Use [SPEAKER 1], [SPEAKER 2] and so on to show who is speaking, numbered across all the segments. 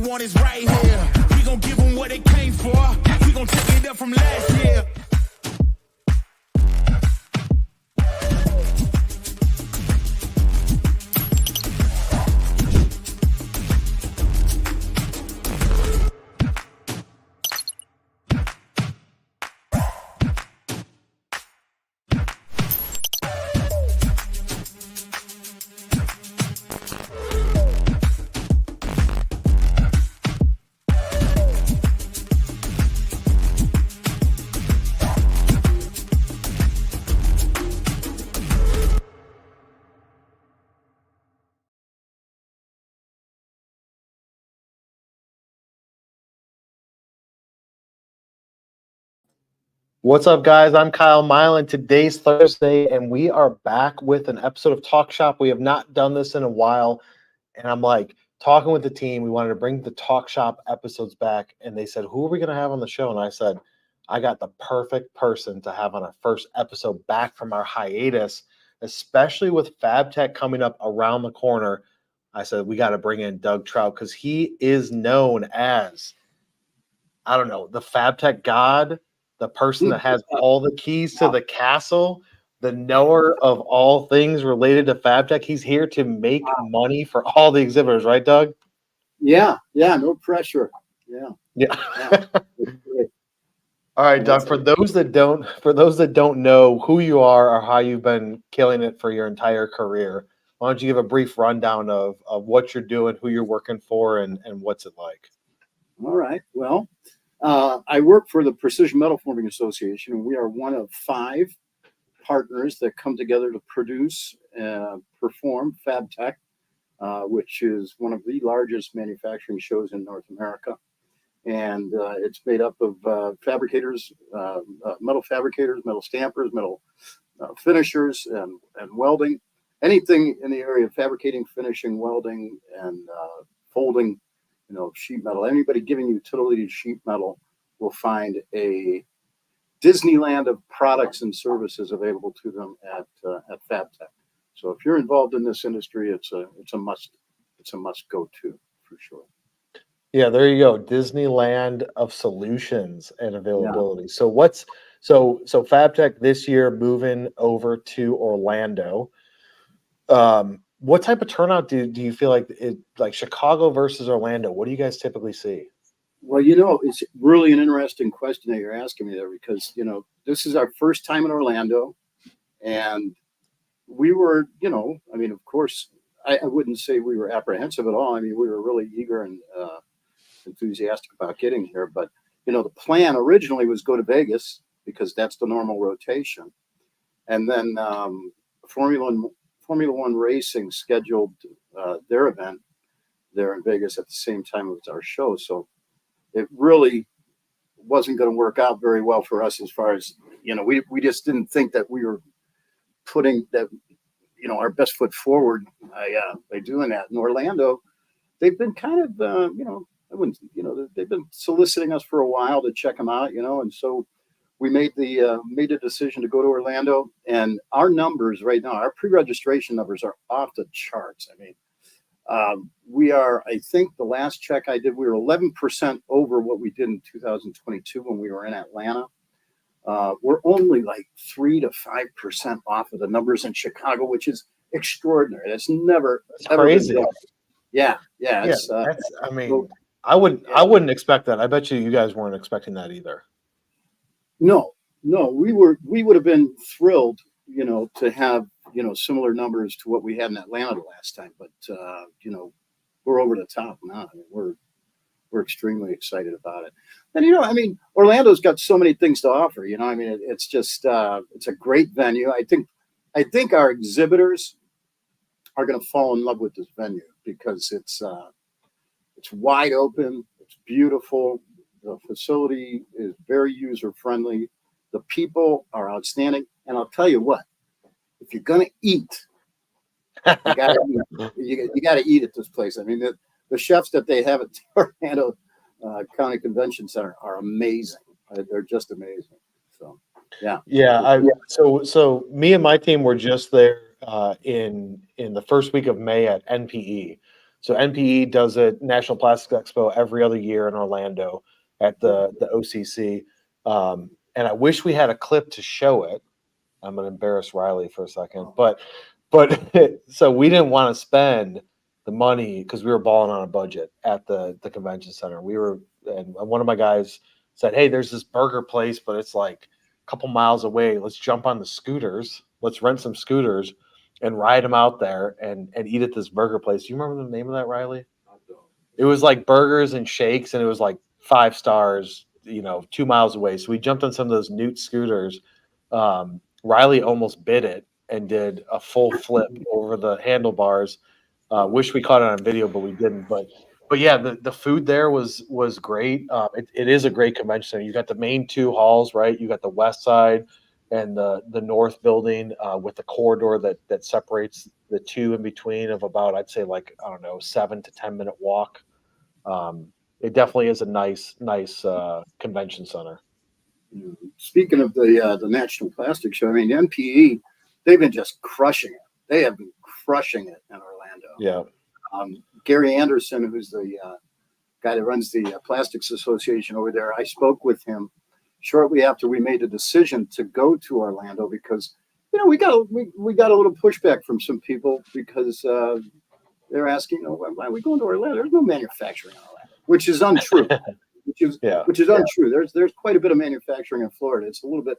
[SPEAKER 1] want is right here. We gon' give them what they came for. We gon' take it up from last year.
[SPEAKER 2] What's up, guys? I'm Kyle Milan. Today's Thursday, and we are back with an episode of Talk Shop. We have not done this in a while, and I'm like talking with the team. We wanted to bring the Talk Shop episodes back, and they said, who are we going to have on the show? And I said, I got the perfect person to have on our first episode back from our hiatus, especially with FABTECH coming up around the corner. I said, we got to bring in Doug Trout because he is known as, I don't know, the FABTECH god, the person that has all the keys to the castle, the knower of all things related to FABTECH. He's here to make money for all the exhibitors, right, Doug?
[SPEAKER 3] Yeah, no pressure. Yeah.
[SPEAKER 2] All right, Doug. For those that don't know who you are or how you've been killing it for your entire career, why don't you give a brief rundown of what you're doing, who you're working for, and what's it like?
[SPEAKER 3] All right. Well, I work for the Precision Metalforming Association, and we are one of 5 partners that come together to produce and perform FABTECH, which is one of the largest manufacturing shows in North America. And it's made up of fabricators, metal fabricators, metal stampers, metal finishers, and welding. Anything in the area of fabricating, finishing, welding, and folding, sheet metal. Anybody giving utility sheet metal will find a Disneyland of products and services available to them at FABTECH. So if you're involved in this industry, it's a must go to for sure.
[SPEAKER 2] Yeah, there you go. Disneyland of solutions and availability. Yeah. So FABTECH this year moving over to Orlando. What type of turnout do you feel like Chicago versus Orlando? What do you guys typically see?
[SPEAKER 3] Well, it's really an interesting question that you're asking me there because, this is our first time in Orlando, and we were, of course, I wouldn't say we were apprehensive at all. I mean, we were really eager and enthusiastic about getting here, but, the plan originally was go to Vegas because that's the normal rotation. And then Formula One Racing scheduled their event there in Vegas at the same time as our show. So it really wasn't going to work out very well for us as far as, we just didn't think that we were putting that, our best foot forward by doing that. In Orlando, they've been kind of, they've been soliciting us for a while to check them out, and so we made the decision to go to Orlando, and our numbers right now, our pre-registration numbers are off the charts. I mean, we are, I think the last check I did, we were 11% over what we did in 2022 when we were in Atlanta. We're only like 3 to 5% off of the numbers in Chicago, which is extraordinary. That's
[SPEAKER 2] crazy.
[SPEAKER 3] Yeah.
[SPEAKER 2] I wouldn't expect that. I bet you guys weren't expecting that either.
[SPEAKER 3] No, we would have been thrilled, to have, similar numbers to what we had in Atlanta the last time. But, we're over the top now. I mean, we're extremely excited about it. And, Orlando's got so many things to offer, it's just, it's a great venue. I think our exhibitors are going to fall in love with this venue because it's wide open. It's beautiful. The facility is very user-friendly. The people are outstanding. And I'll tell you what, if you're going to eat, you got to eat at this place. I mean, the chefs that they have at the Orlando County Convention Center are amazing. They're just amazing. So, yeah.
[SPEAKER 2] Yeah. So me and my team were just there in the first week of May at NPE. So NPE does a National Plastics Expo every other year in Orlando at the OCC. And I wish we had a clip to show it. I'm going to embarrass Riley for a second, but so we didn't want to spend the money because we were balling on a budget at the convention center. And one of my guys said, "Hey, there's this burger place, but it's like a couple miles away. Let's jump on the scooters. Let's rent some scooters and ride them out there and eat at this burger place." Do you remember the name of that, Riley? It was like burgers and shakes, and it was like 5 stars, 2 miles away. So we jumped on some of those Newt scooters. Riley almost bit it and did a full flip over the handlebars. Wish we caught it on video, but we didn't. But yeah, the food there was great. It is a great convention center. You got the main 2 halls, right? You got the west side and the north building with the corridor that separates the 2 in between of about, I'd say, like, I don't know, 7 to 10 minute walk. It definitely is a nice convention center.
[SPEAKER 3] Speaking of the National Plastic Show, I mean, NPE, they've been just crushing it. They have been crushing it in Orlando.
[SPEAKER 2] Yeah.
[SPEAKER 3] Gary Anderson, who's the guy that runs the Plastics Association over there, I spoke with him shortly after we made the decision to go to Orlando because, we got a little pushback from some people because they're asking, why are we going to Orlando? There's no manufacturing in Orlando, which is untrue. Which is untrue. There's quite a bit of manufacturing in Florida. It's a little bit,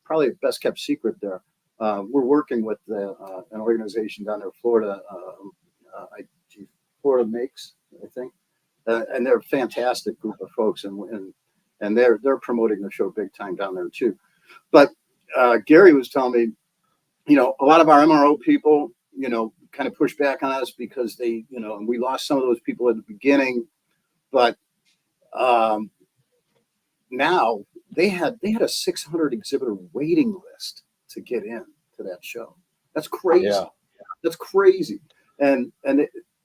[SPEAKER 3] probably a best kept secret there. We're working with an organization down there, Florida, Florida Makes, I think, and they're a fantastic group of folks, and they're promoting the show big time down there too. But Gary was telling me, a lot of our MRO people, kind of pushed back on us because they, and we lost some of those people at the beginning, but now they had a 600 exhibitor waiting list to get in to that show. That's crazy.
[SPEAKER 2] Yeah.
[SPEAKER 3] That's crazy. And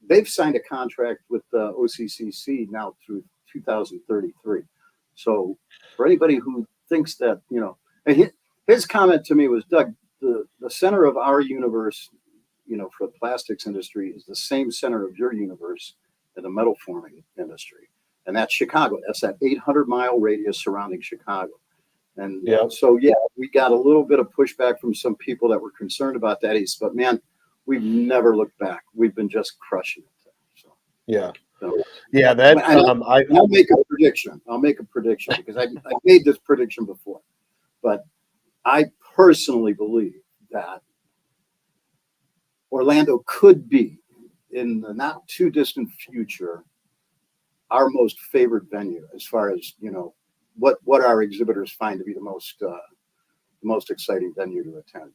[SPEAKER 3] they've signed a contract with the OCCC now through 2033. So for anybody who thinks that, and his comment to me was, Doug, the center of our universe, for the plastics industry is the same center of your universe in the metal forming industry. And that's Chicago. That's that 800-mile radius surrounding Chicago. And so, we got a little bit of pushback from some people that were concerned about that. But man, we've never looked back. We've been just crushing it. So, I'll make a prediction. Because I made this prediction before. But I personally believe that Orlando could be, in the not too distant future, our most favored venue as far as what our exhibitors find to be the most exciting venue to attend.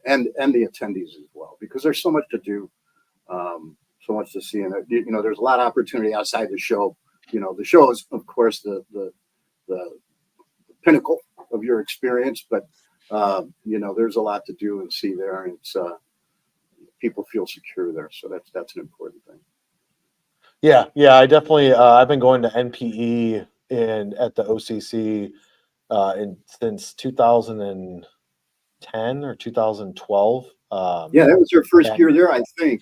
[SPEAKER 3] And the attendees as well, because there's so much to do, so much to see, and there's a lot of opportunity outside the show. The show is, of course, the pinnacle of your experience, but there's a lot to do and see there, and it's people feel secure there, so that's an important thing.
[SPEAKER 2] Yeah, I definitely. I've been going to NPE at the OCC since 2010 or 2012.
[SPEAKER 3] That was your first year there, I think.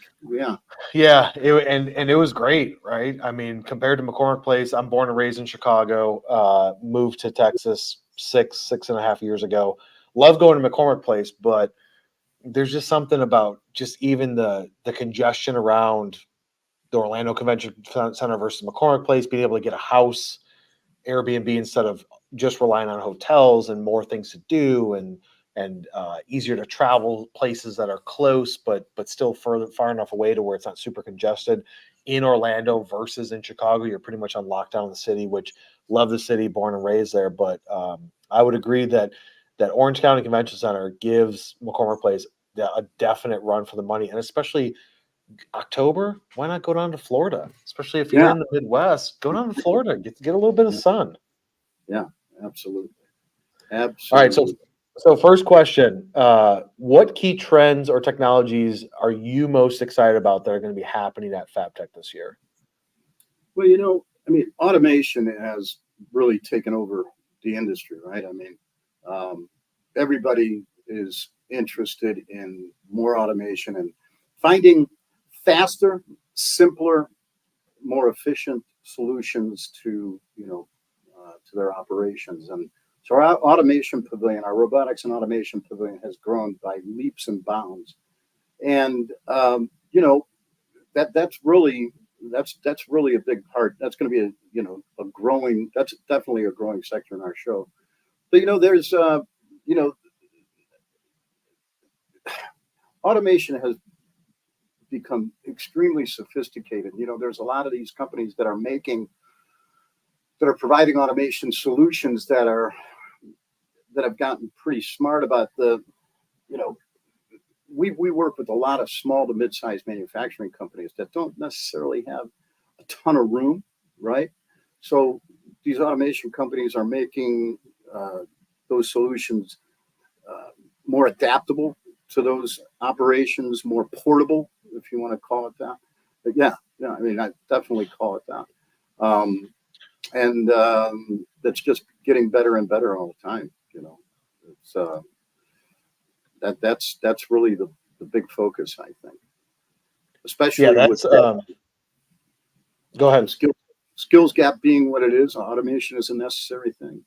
[SPEAKER 2] Yeah, it was great, right? I mean, compared to McCormick Place, I'm born and raised in Chicago. Moved to Texas six and a half years ago. Love going to McCormick Place, but there's just something about just even the congestion around the Orlando Convention Center versus McCormick Place, being able to get a house, Airbnb, instead of just relying on hotels, and more things to do, and easier to travel, places that are close but still far enough away to where it's not super congested in Orlando versus in Chicago. You're pretty much on lockdown in the city, which love the city, born and raised there. But I would agree that Orange County Convention Center gives McCormick Place a definite run for the money, and especially October, why not go down to Florida? Especially if you're in the Midwest, go down to Florida, get a little bit of sun.
[SPEAKER 3] Yeah, absolutely.
[SPEAKER 2] All right, so first question, what key trends or technologies are you most excited about that are going to be happening at FABTECH this year?
[SPEAKER 3] Well, automation has really taken over the industry, right? I mean, everybody is interested in more automation and finding faster, simpler, more efficient solutions to, to their operations. And so our automation pavilion, our robotics and automation pavilion has grown by leaps and bounds. And, that's really a big part. That's going to be that's definitely a growing sector in our show. But, there's, automation has become extremely sophisticated. There's a lot of these companies that are providing automation solutions that have gotten pretty smart about we work with a lot of small to mid-sized manufacturing companies that don't necessarily have a ton of room, right? So these automation companies are making those solutions more adaptable to those operations, more portable, if you want to call it that. But I mean, I definitely call it that. That's just getting better and better all the time. It's that's really the big focus, I think. Especially with
[SPEAKER 2] go ahead.
[SPEAKER 3] Skills gap being what it is, automation is a necessary thing.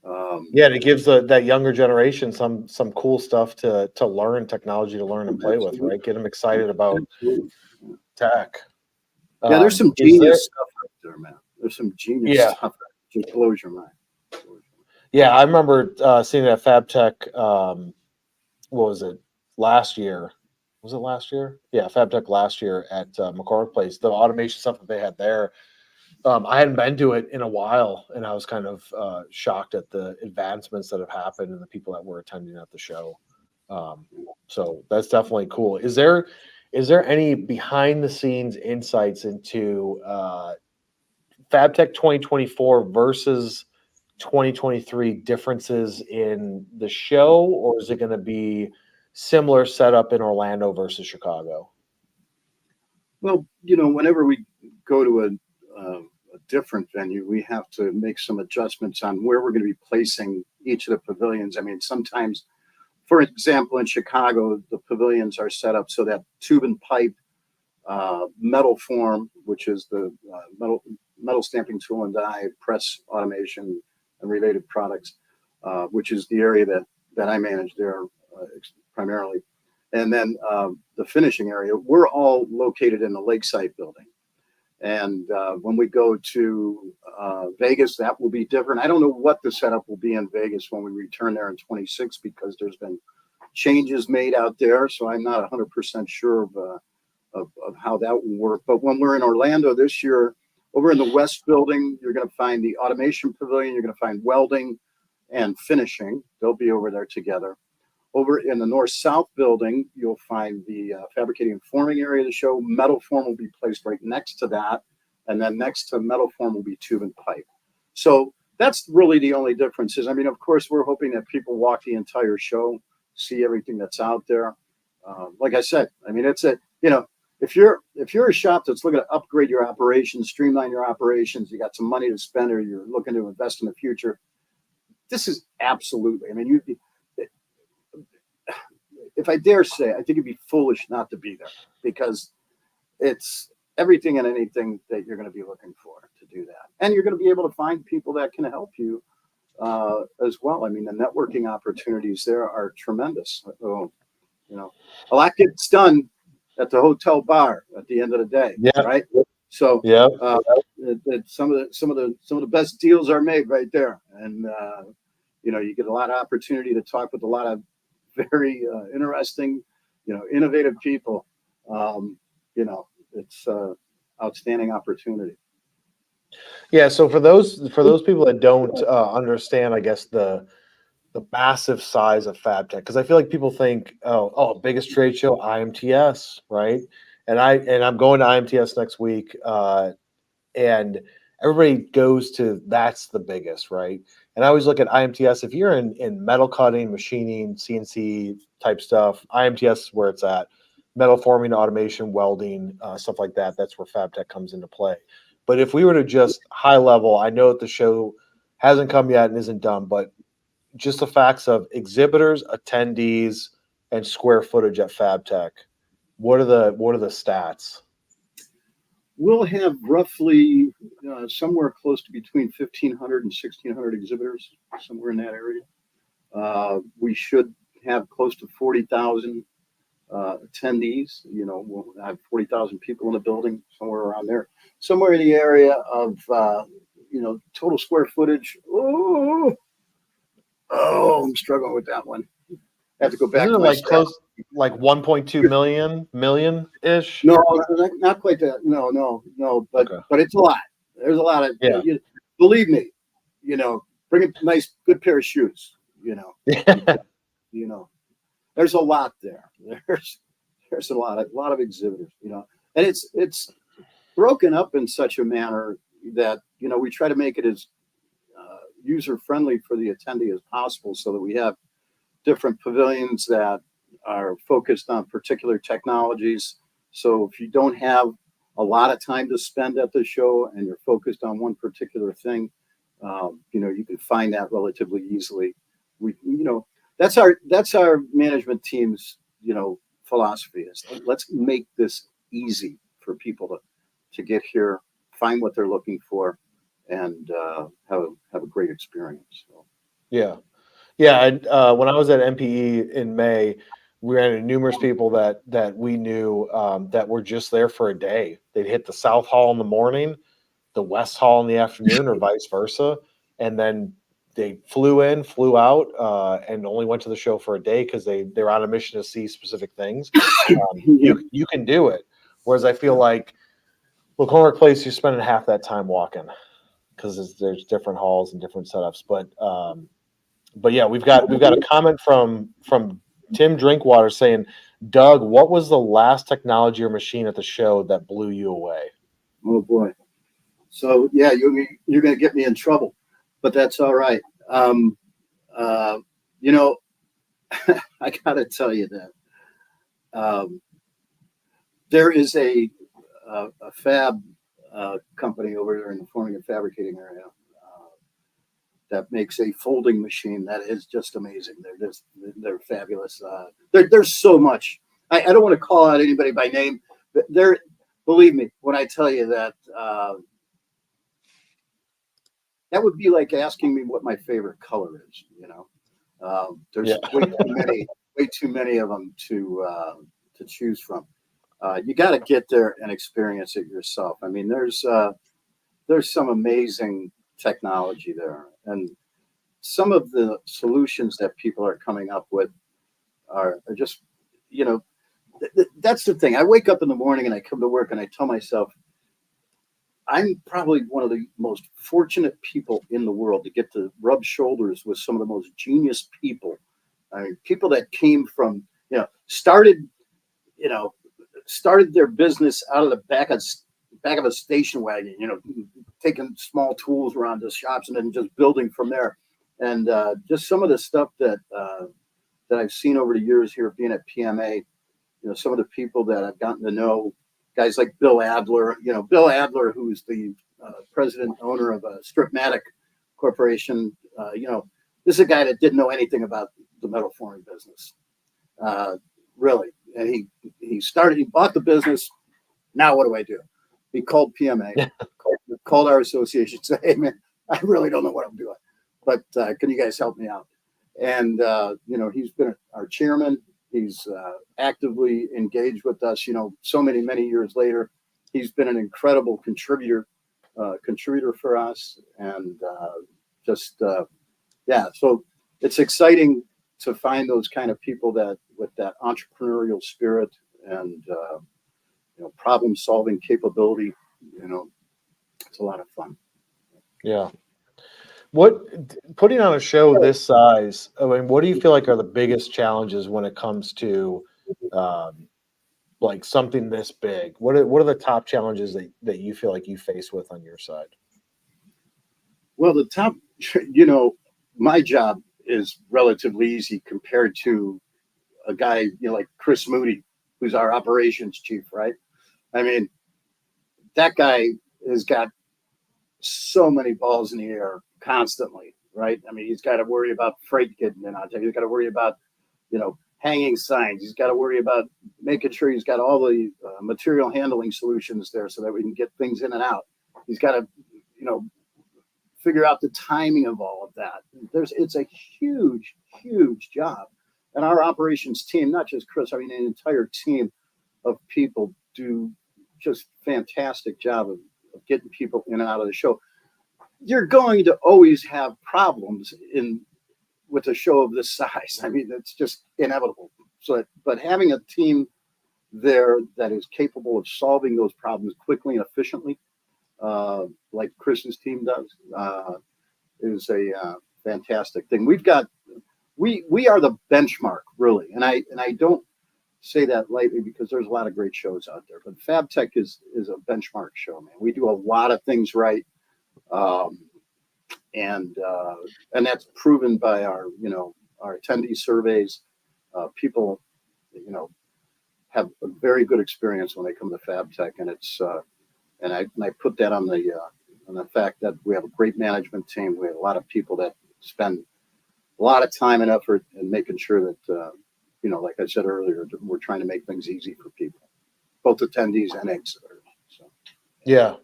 [SPEAKER 2] And it gives that younger generation some cool stuff to learn, technology to learn and play with, right? Get them excited about tech.
[SPEAKER 3] There's some genius stuff out there, man. There's some genius stuff that just blows your mind.
[SPEAKER 2] Yeah, I remember seeing it at FABTECH. What was it? Last year? Was it last year? Yeah, FABTECH last year at McCormick Place. The automation stuff that they had there. I hadn't been to it in a while, and I was kind of shocked at the advancements that have happened and the people that were attending at the show. So that's definitely cool. Is there any behind the scenes insights into FABTECH 2024 versus 2023 differences in the show, or is it going to be similar setup in Orlando versus Chicago?
[SPEAKER 3] Well, whenever we go to a different venue, we have to make some adjustments on where we're going to be placing each of the pavilions. I mean, sometimes, for example, in Chicago, the pavilions are set up so that tube and pipe, metal form, which is the metal stamping tool and die, press automation and related products, which is the area that I manage there primarily. And then the finishing area, we're all located in the Lakeside building. And when we go to Vegas, that will be different. I don't know what the setup will be in Vegas when we return there in 26, because there's been changes made out there. So I'm not 100% sure of how that will work. But when we're in Orlando this year, over in the West building, you're going to find the automation pavilion. You're going to find welding and finishing. They'll be over there together. Over in the North-South building, you'll find the fabricating and forming area of the show. Metal form will be placed right next to that. And then next to metal form will be tube and pipe. So that's really the only differences. I mean, of course, we're hoping that people walk the entire show, see everything that's out there. Like I said, I mean, it's if you're a shop that's looking to upgrade your operations, streamline your operations, you got some money to spend, or you're looking to invest in the future, this is absolutely, I mean, if I dare say, I think it'd be foolish not to be there, because it's everything and anything that you're going to be looking for to do that. And you're going to be able to find people that can help you as well. I mean, the networking opportunities there are tremendous. A lot gets done at the hotel bar at the end of the day, right? So some of the best deals are made right there, and you get a lot of opportunity to talk with a lot of very interesting, innovative people. It's outstanding opportunity.
[SPEAKER 2] Yeah. So for those people that don't understand, I guess the massive size of FABTECH, because I feel like people think, biggest trade show, IMTS, right? And I'm going to IMTS next week, and everybody goes to that's the biggest, right? And I always look at IMTS. If you're in metal cutting, machining, CNC type stuff, IMTS is where it's at. Metal forming, automation, welding, stuff like that. That's where FABTECH comes into play. But if we were to just high level, I know that the show hasn't come yet and isn't done, but just the facts of exhibitors, attendees, and square footage at FABTECH. What are the stats?
[SPEAKER 3] we'll have roughly somewhere close to between 1,500 and 1,600 exhibitors, somewhere in that area. We should have close to 40,000 attendees. We'll have 40,000 people in the building, somewhere around there. Somewhere in the area of, total square footage. Oh, I'm struggling with that one. I have to go back
[SPEAKER 2] Isn't
[SPEAKER 3] to
[SPEAKER 2] it
[SPEAKER 3] my
[SPEAKER 2] like
[SPEAKER 3] stats.
[SPEAKER 2] close, like 1.2 million ish?
[SPEAKER 3] No, not quite that. No. But
[SPEAKER 2] Okay.
[SPEAKER 3] but it's a lot. There's a lot of.
[SPEAKER 2] Yeah.
[SPEAKER 3] Believe me, bring a nice, good pair of shoes. There's a lot there. There's a lot of exhibitors. And it's broken up in such a manner that we try to make it as user friendly for the attendee as possible, so that we have different pavilions that are focused on particular technologies. So if you don't have a lot of time to spend at the show and you're focused on one particular thing, you can find that relatively easily. That's our management team's, philosophy is, let's make this easy for people to get here, find what they're looking for, and have a great experience. So.
[SPEAKER 2] Yeah. When I was at MPE in May, we ran into numerous people that we knew that were just there for a day. They'd hit the South Hall in the morning, the West Hall in the afternoon, or vice versa, and then they flew in, flew out, and only went to the show for a day because they're on a mission to see specific things. You can do it. Whereas I feel like McCormick Place, you're spending half that time walking because there's different halls and different setups. But yeah, we've got a comment from Tim Drinkwater saying, Doug, what was the last technology or machine at the show that blew you away?
[SPEAKER 3] Oh boy. So yeah, you're going to get me in trouble, but that's all right. I got to tell you that there is a fab company over there in the forming and fabricating area that makes a folding machine that is just amazing. They're fabulous. There's so much. I don't want to call out anybody by name, but believe me when I tell you that that would be like asking me what my favorite color is. There's way too many of them to choose from. You got to get there and experience it yourself. I mean, there's some amazing technology there, and some of the solutions that people are coming up with are just, that's the thing. I wake up in the morning and I come to work and I tell myself, I'm probably one of the most fortunate people in the world to get to rub shoulders with some of the most genius people. I mean, people that came from, started their business out of the back of a station wagon, taking small tools around the shops and then just building from there. And just some of the stuff that I've seen over the years here being at PMA, some of the people that I've gotten to know, guys like Bill Adler, who's the president and owner of Stripmatic Corporation. This is a guy that didn't know anything about the metal forming business, really. And he bought the business. Now what do I do? He called PMA, called our association, said, "Hey man, I really don't know what I'm doing, but can you guys help me out?" And he's been our chairman. He's actively engaged with us. So many years later, he's been an incredible contributor for us, and So it's exciting to find those kind of people that with that entrepreneurial spirit and problem solving capability. It's a lot of fun.
[SPEAKER 2] Yeah. Putting on a show this size, I mean, what do you feel like are the biggest challenges when it comes to like something this big? What are the top challenges that you feel like you face with on your side?
[SPEAKER 3] Well, the top, my job is relatively easy compared to a guy, like Chris Moody, who's our operations chief, right? I mean, that guy has got so many balls in the air constantly, right? I mean, he's got to worry about freight getting in on time. He's got to worry about, hanging signs. He's got to worry about making sure he's got all the material handling solutions there so that we can get things in and out. He's got to, figure out the timing of all of that. It's a huge, huge job. And our operations team, not just Chris, I mean, an entire team of people do just fantastic job of getting people in and out of the show. You're going to always have problems with a show of this size. I mean, that's just inevitable. So, but having a team there that is capable of solving those problems quickly and efficiently, like Chris's team does, is a fantastic thing. We are the benchmark, really, and I don't say that lightly because there's a lot of great shows out there, but FABTECH is a benchmark show, man. We do a lot of things right, and that's proven by our attendee surveys. People, have a very good experience when they come to FABTECH, and it's and I put that on the fact that we have a great management team. We have a lot of people that spend a lot of time and effort in making sure that, like I said earlier, we're trying to make things easy for people, both attendees and exhibitors. So,
[SPEAKER 2] Yeah.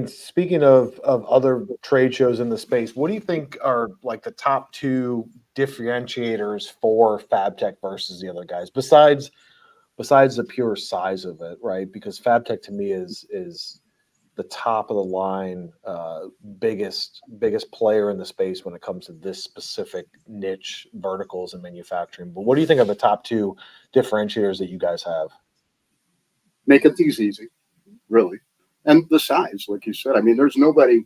[SPEAKER 2] Speaking of other trade shows in the space, what do you think are like the top two differentiators for FABTECH versus the other guys, besides the pure size of it, right? Because FABTECH to me is the top of the line, biggest player in the space when it comes to this specific niche verticals in manufacturing. But what do you think are the top two differentiators that you guys have?
[SPEAKER 3] making things easy, really. And the size, like you said, I mean, there's not a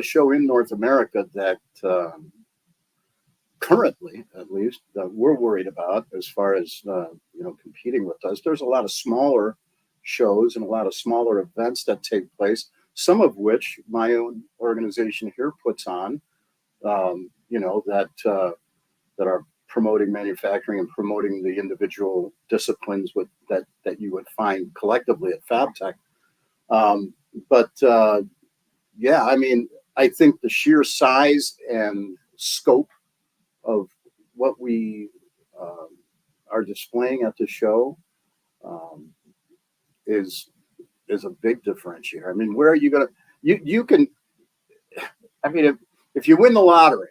[SPEAKER 3] show in North America that currently, at least, that we're worried about as far as competing with us. There's a lot of smaller shows and a lot of smaller events that take place, some of which my own organization here puts on, that are promoting manufacturing and promoting the individual disciplines that you would find collectively at FABTECH. I mean, I think the sheer size and scope of what we are displaying at the show is a big differentiator. I mean, where are you going to, you can, I mean, if you win the lottery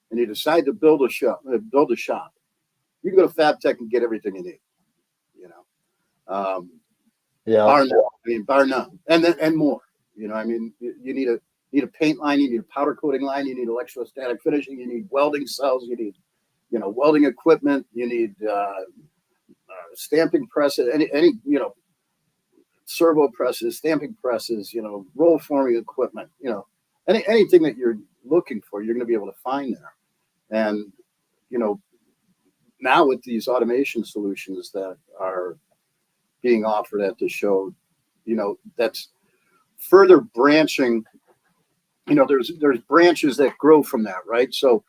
[SPEAKER 3] and you decide to build a shop, you can go to FABTECH and get everything you need, bar none, and more. I mean, you need a paint line, you need a powder coating line, you need electrostatic finishing, you need welding cells, you need, welding equipment, you need stamping presses, any servo presses, stamping presses, roll forming equipment, anything that you're looking for, you're going to be able to find there. And, now with these automation solutions that are being offered at the show, that's further branching. There's branches that grow from that, right? So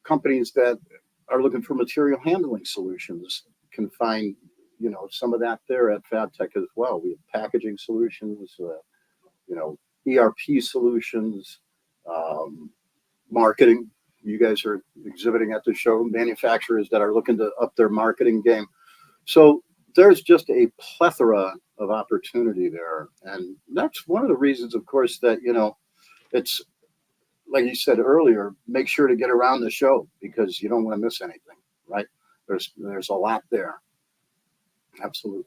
[SPEAKER 3] companies that are looking for material handling solutions can find, some of that there at FABTECH as well. We have packaging solutions, ERP solutions, marketing. You guys are exhibiting at the show, manufacturers that are looking to up their marketing game. So there's just a plethora of opportunity there. And that's one of the reasons, of course, that, it's like you said earlier, make sure to get around the show because you don't want to miss anything, right? There's a lot there. Absolutely.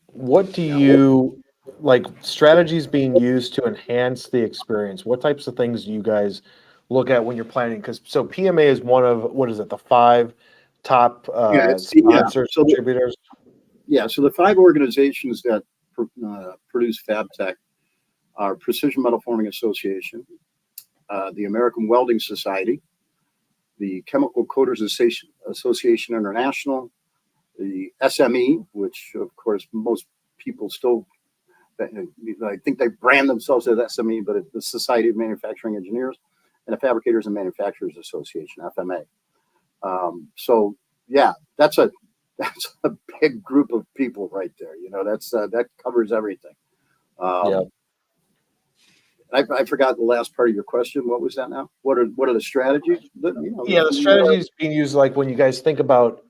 [SPEAKER 2] What do you like strategies being used to enhance the experience? What types of things do you guys look at when you're planning? So PMA is one of, what is it, the 5 top sponsors, contributors?
[SPEAKER 3] So the 5 organizations that produce FABTECH are Precision Metalforming Association, the American Welding Society, the Chemical Coaters Association International, the SME, which of course most people still, I think they brand themselves as SME, but it's the Society of Manufacturing Engineers, and the Fabricators and Manufacturers Association, FMA. So yeah, that's a big group of people right there. That covers everything. I forgot the last part of your question. What was that now? What are the strategies?
[SPEAKER 2] Yeah, the strategy is being used like when you guys think about,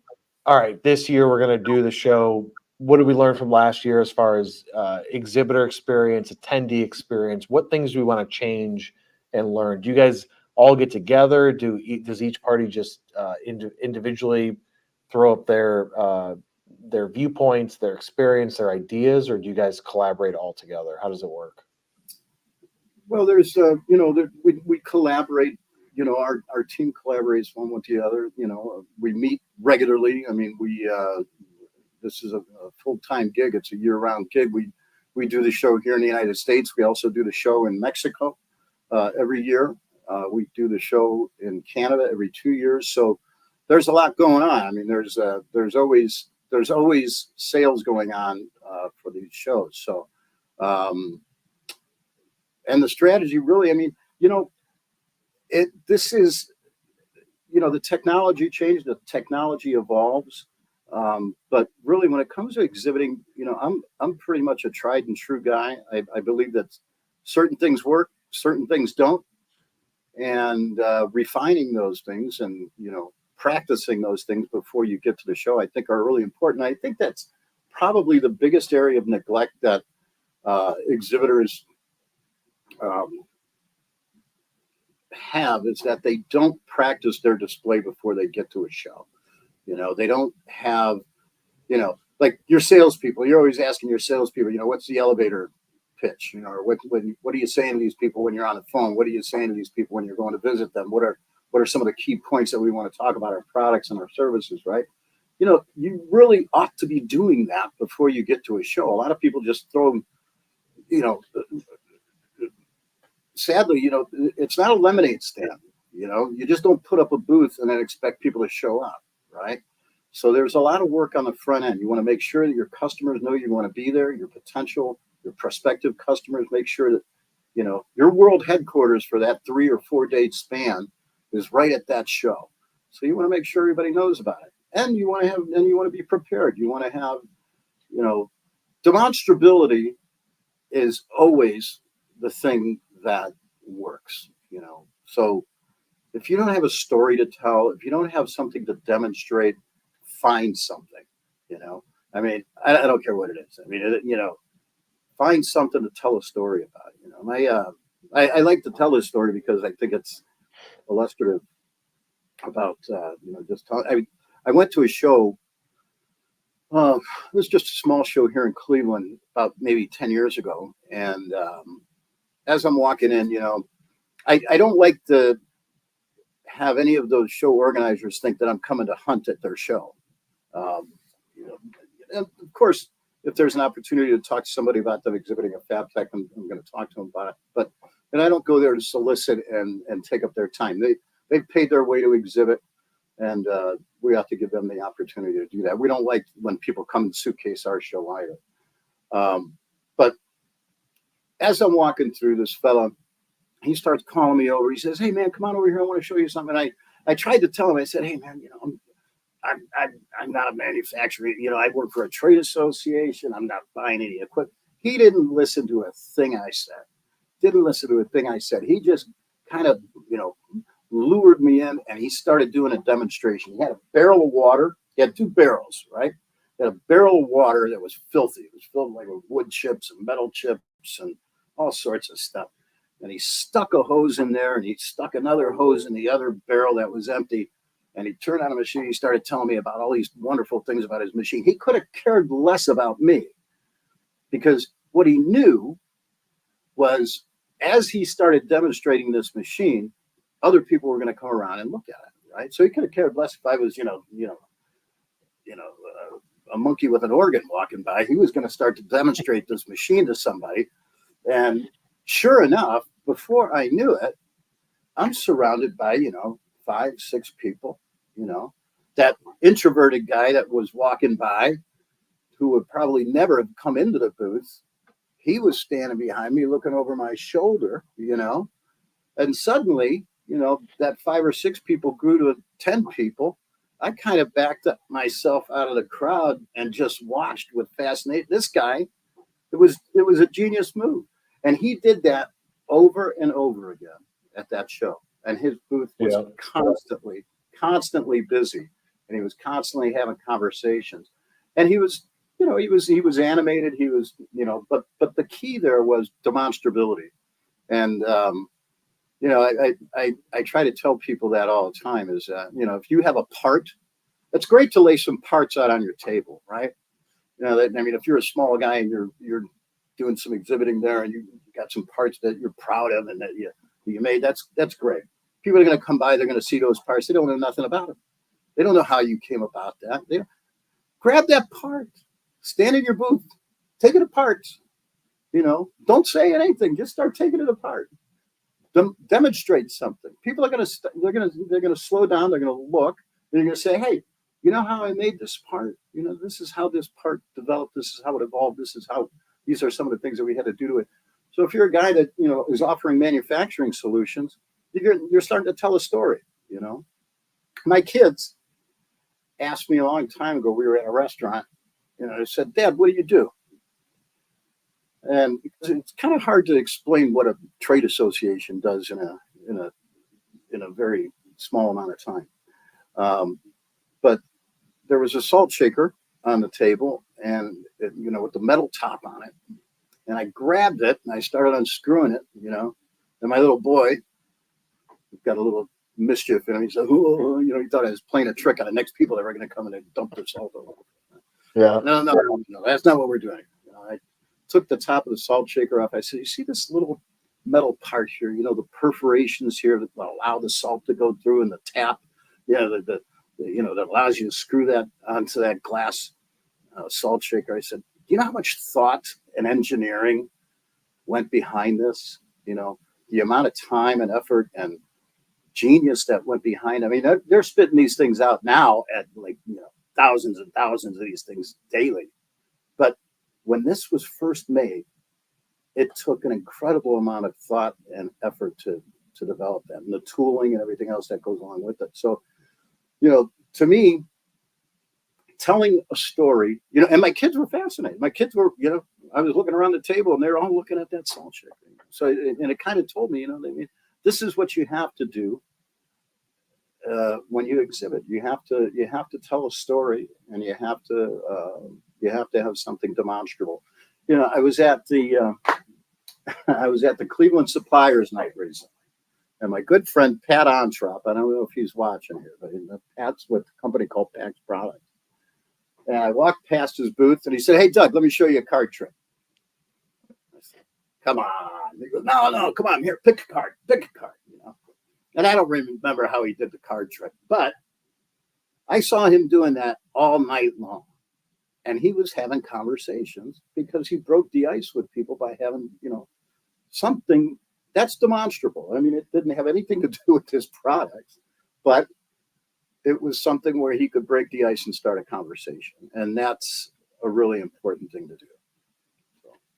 [SPEAKER 2] all right, this year we're going to do the show. What did we learn from last year as far as exhibitor experience, attendee experience? What things do we want to change and learn? Do you guys all get together? Does each party just individually throw up their viewpoints, their experience, their ideas, or do you guys collaborate all together? How does it work?
[SPEAKER 3] Well, there's we collaborate. Our team collaborates one with the other. We meet regularly. I mean, this is a full-time gig. It's a year-round gig. We do the show here in the United States. We also do the show in Mexico every year. We do the show in Canada every 2 years. So there's a lot going on. I mean, there's always sales going on for these shows. So, and the strategy really, I mean, this is, the technology changes, the technology evolves. But really, when it comes to exhibiting, I'm pretty much a tried and true guy. I believe that certain things work, certain things don't, and refining those things and practicing those things before you get to the show, I think are really important. I think that's probably the biggest area of neglect that exhibitors have, is that they don't practice their display before they get to a show. They don't have, like your salespeople. You're always asking your salespeople, what's the elevator pitch? Or what are you saying to these people when you're on the phone? What are you saying to these people when you're going to visit them? What are some of the key points that we want to talk about our products and our services, right? You really ought to be doing that before you get to a show. A lot of people just throw, sadly, it's not a lemonade stand. You just don't put up a booth and then expect people to show up, right? So there's a lot of work on the front end. You want to make sure that your customers know you want to be there. Your prospective customers, make sure that your world headquarters for that 3 or 4 day span is right at that show. So you want to make sure everybody knows about it, and you want to be prepared. You want to have, demonstrability is always the thing that works. So if you don't have a story to tell, if you don't have something to demonstrate, find something. I mean, I don't care what it is. I mean, find something to tell a story about. I like to tell this story because I think it's illustrative about just talk. I went to a show. It was just a small show here in Cleveland about maybe 10 years ago, and as I'm walking in, I don't like to have any of those show organizers think that I'm coming to hunt at their show. And of course, if there's an opportunity to talk to somebody about them exhibiting a FABTECH, I'm going to talk to them about it. And I don't go there to solicit and take up their time. They've paid their way to exhibit, and we have to give them the opportunity to do that. We don't like when people come and suitcase our show either. But as I'm walking through, this fella, he starts calling me over. He says, "Hey man, come on over here. I want to show you something." And I tried to tell him. I said, "Hey man, I'm not a manufacturer. I work for a trade association. I'm not buying any equipment." He didn't listen to a thing I said. He just kind of, lured me in, and he started doing a demonstration. He had a barrel of water. He had 2 barrels, right? He had a barrel of water that was filthy. It was filled with wood chips and metal chips and all sorts of stuff. And he stuck a hose in there, and he stuck another hose in the other barrel that was empty. And he turned on a machine. He started telling me about all these wonderful things about his machine. He could have cared less about me, because what he knew was, as he started demonstrating this machine, other people were going to come around and look at it, right? So he could have cared less if I was, a monkey with an organ walking by. He was going to start to demonstrate this machine to somebody, and sure enough, before I knew it, I'm surrounded by 5, 6 people. That introverted guy that was walking by, who would probably never have come into the booth, he was standing behind me looking over my shoulder, and suddenly, that 5 or 6 people grew to 10 people. I kind of backed up myself out of the crowd and just watched with fascination. This guy, it was a genius move. And he did that over and over again at that show. And his booth was
[SPEAKER 2] Yeah.
[SPEAKER 3] constantly busy, and he was constantly having conversations. And he was, he was animated. He was, but the key there was demonstrability. And I try to tell people that all the time is that, if you have a part, it's great to lay some parts out on your table, right? If you're a small guy and you're doing some exhibiting there and you got some parts that you're proud of and that you made, that's great. People are going to come by, they're going to see those parts. They don't know nothing about them. They don't know how you came about that. Grab that part, stand in your booth, take it apart. Don't say anything. Just start taking it apart. Demonstrate something. People are going to they're going to slow down. They're going to look. And you're going to say, hey, you know how I made this part? This is how this part developed. This is how it evolved. These are some of the things that we had to do to it. So if you're a guy that, is offering manufacturing solutions, you're starting to tell a story, My kids asked me a long time ago, we were at a restaurant, I said, Dad, what do you do? And it's kind of hard to explain what a trade association does in a very small amount of time. But there was a salt shaker on the table and, with the metal top on it. And I grabbed it and I started unscrewing it, and my little boy got a little mischief in him. He said, oh, he thought I was playing a trick on the next people that were going to come in and dump their salt over.
[SPEAKER 2] Yeah.
[SPEAKER 3] No, that's not what we're doing. I took the top of the salt shaker off. I said, you see this little metal part here, the perforations here that allow the salt to go through, and the tap, that allows you to screw that onto that glass salt shaker. I said, do you know how much thought and engineering went behind this? The amount of time and effort and genius that went behind. I mean, they're spitting these things out now at thousands and thousands of these things daily. But when this was first made, it took an incredible amount of thought and effort to develop that, and the tooling and everything else that goes along with it. So, to me, telling a story, and my kids were fascinated. My kids were, I was looking around the table and they're all looking at that salt shaker. So, and it kind of told me, this is what you have to do when you exhibit. You have to tell a story, and you have to have something demonstrable. I was at the Cleveland Suppliers Night recently, and my good friend Pat Ontrop, I don't know if he's watching here, but Pat's with a company called Pax Products. And I walked past his booth, and he said, "Hey, Doug, let me show you a card trick." I said, "Come on." He goes, No, come on, here, pick a card. And I don't remember how he did the card trick, but I saw him doing that all night long. And he was having conversations because he broke the ice with people by having, something that's demonstrable. I mean, it didn't have anything to do with his products, but it was something where he could break the ice and start a conversation. And that's a really important thing to do.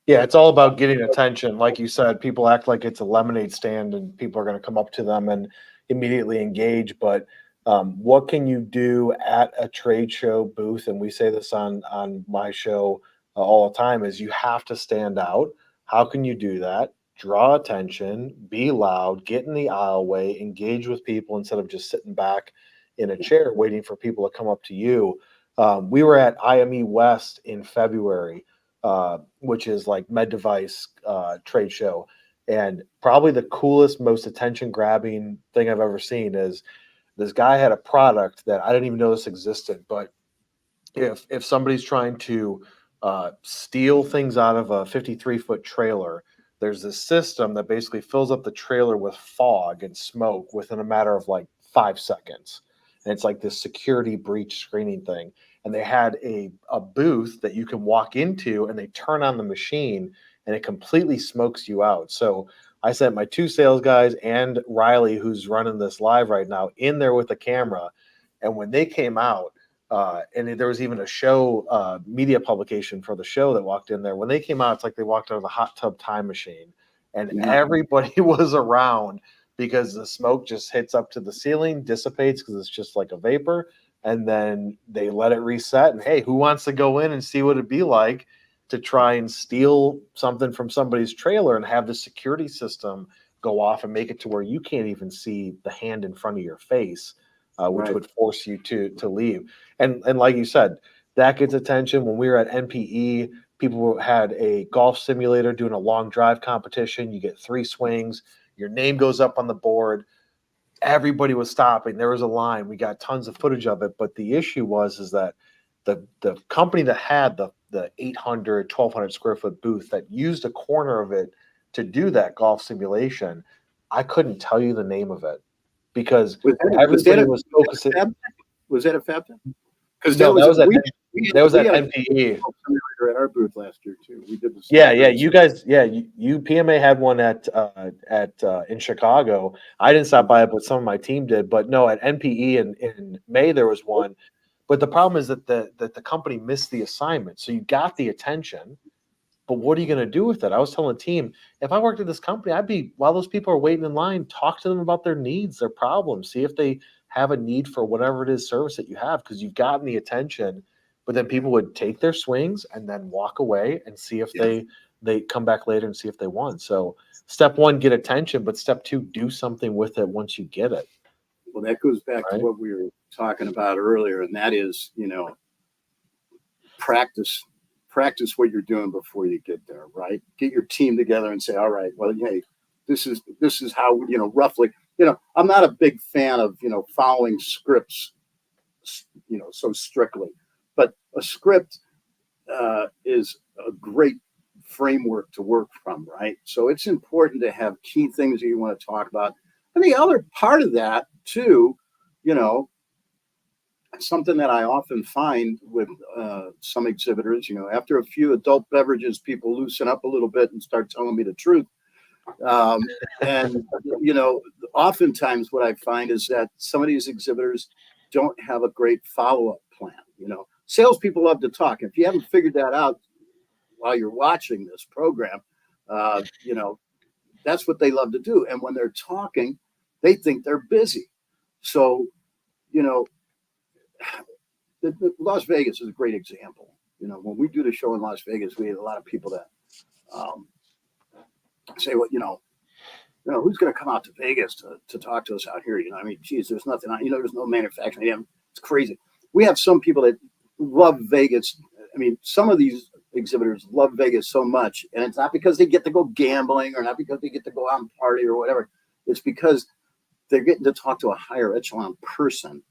[SPEAKER 2] Yeah, it's all about getting attention. Like you said, people act like it's a lemonade stand and people are going to come up to them and immediately engage. But what can you do at a trade show booth? And we say this on my show all the time, is you have to stand out. How can you do that? Draw attention, be loud, get in the aisleway, engage with people instead of just sitting back in a chair waiting for people to come up to you. We were at IME West in February, which is like med device trade show. And probably the coolest, most attention grabbing thing I've ever seen is this guy had a product that I didn't even know this existed. But if somebody's trying to steal things out of a 53-foot trailer, there's this system that basically fills up the trailer with fog and smoke within a matter of like 5 seconds. And it's like this security breach screening thing. And they had a booth that you can walk into, and they turn on the machine and it completely smokes you out. So I sent my 2 sales guys and Riley, who's running this live right now, in there with the camera. And when they came out, and there was even a show media publication for the show that walked in there. When they came out, it's like they walked out of the hot tub time machine, and everybody was around because the smoke just hits up to the ceiling, dissipates because it's just like a vapor. And then they let it reset, and hey, who wants to go in and see what it'd be like? to try and steal something from somebody's trailer and have the security system go off and make it to where you can't even see the hand in front of your face, which
[SPEAKER 3] Right.
[SPEAKER 2] would force you to leave. And like you said, that gets attention. When we were at NPE, people had a golf simulator doing a long drive competition. You get 3 swings, your name goes up on the board. Everybody was stopping. There was a line. We got tons of footage of it. But the issue is that the company that had the 800, 1,200 square foot booth that used a corner of it to do that golf simulation, I couldn't tell you the name of it because everybody was focusing.
[SPEAKER 3] Was that a FABTECH? Because
[SPEAKER 2] No, that was at
[SPEAKER 3] we had a
[SPEAKER 2] NPE.
[SPEAKER 3] simulator at our booth last year too. We did the
[SPEAKER 2] Yeah. You guys, you PMA had one at in Chicago. I didn't stop by it, but some of my team did. But no, at NPE in May there was one. But the problem is that the company missed the assignment. So you got the attention, but what are you going to do with it? I was telling the team, if I worked at this company, I'd be, while those people are waiting in line, talk to them about their needs, their problems, see if they have a need for whatever it is service that you have, because you've gotten the attention. But then people would take their swings and then walk away and see if they come back later and see if they won. So step 1, get attention, but step 2, do something with it once you get it.
[SPEAKER 3] Well, that goes back to what we were talking about earlier, and that is, practice what you're doing before you get there, right? Get your team together and say, all right, well, hey, this is how, roughly, I'm not a big fan of, following scripts, so strictly, but a script is a great framework to work from, right? So it's important to have key things that you want to talk about. And the other part of that too, something that I often find with some exhibitors, after a few adult beverages, people loosen up a little bit and start telling me the truth. And, oftentimes what I find is that some of these exhibitors don't have a great follow-up plan. Salespeople love to talk. If you haven't figured that out while you're watching this program, that's what they love to do. And when they're talking, they think they're busy. So, Las Vegas is a great example. When we do the show in Las Vegas, we had a lot of people that say, well, who's going to come out to Vegas to talk to us out here? Geez, there's nothing on, there's no manufacturing. It's crazy. We have some people that love Vegas. Some of these exhibitors love Vegas so much, and it's not because they get to go gambling or not because they get to go out and party or whatever. It's because they're getting to talk to a higher echelon person.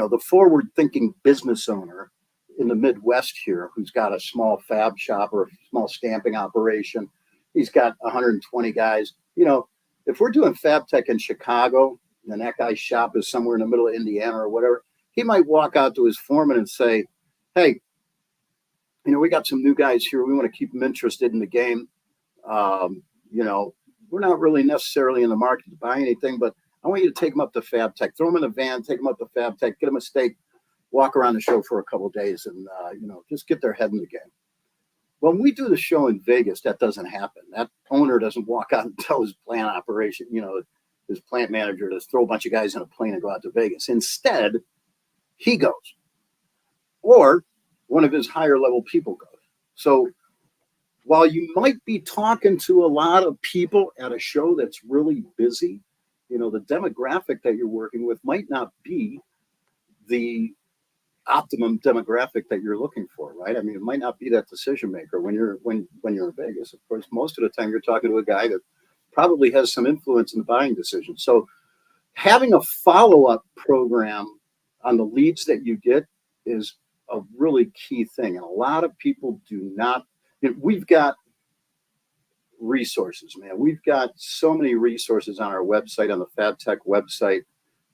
[SPEAKER 3] The forward-thinking business owner in the Midwest here who's got a small fab shop or a small stamping operation, he's got 120 guys. If we're doing FABTECH in Chicago and that guy's shop is somewhere in the middle of Indiana or whatever, he might walk out to his foreman and say, hey, we got some new guys here. We want to keep them interested in the game. We're not really necessarily in the market to buy anything, but I want you to take them up to FABTECH, throw them in a van, take them up to FABTECH, get them a steak, walk around the show for a couple of days and, just get their head in the game. When we do the show in Vegas, that doesn't happen. That owner doesn't walk out and tell his plant operation, his plant manager to throw a bunch of guys in a plane and go out to Vegas. Instead, he goes, or one of his higher level people goes. So while you might be talking to a lot of people at a show that's really busy, the demographic that you're working with might not be the optimum demographic that you're looking for, right? It might not be that decision maker when you're in Vegas. Of course, most of the time you're talking to a guy that probably has some influence in the buying decision. So having a follow-up program on the leads that you get is a really key thing. And a lot of people do not. We've got resources, man. We've got so many resources on our website, on the FABTECH website.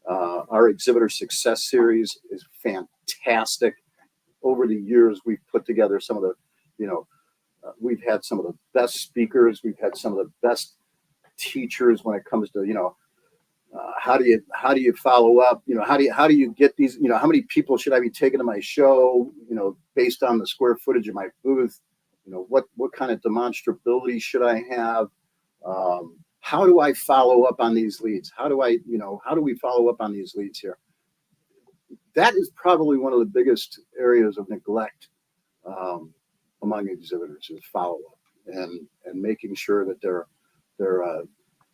[SPEAKER 3] Our exhibitor success series is fantastic. Over the years, we've put together some of the, we've had some of the best speakers. We've had some of the best teachers when it comes to, how do you follow up? How do you get these? How many people should I be taking to my show? Based on the square footage of my booth. What kind of demonstrability should I have? How do I follow up on these leads? How do we follow up on these leads here? That is probably one of the biggest areas of neglect among exhibitors is follow-up and making sure that they're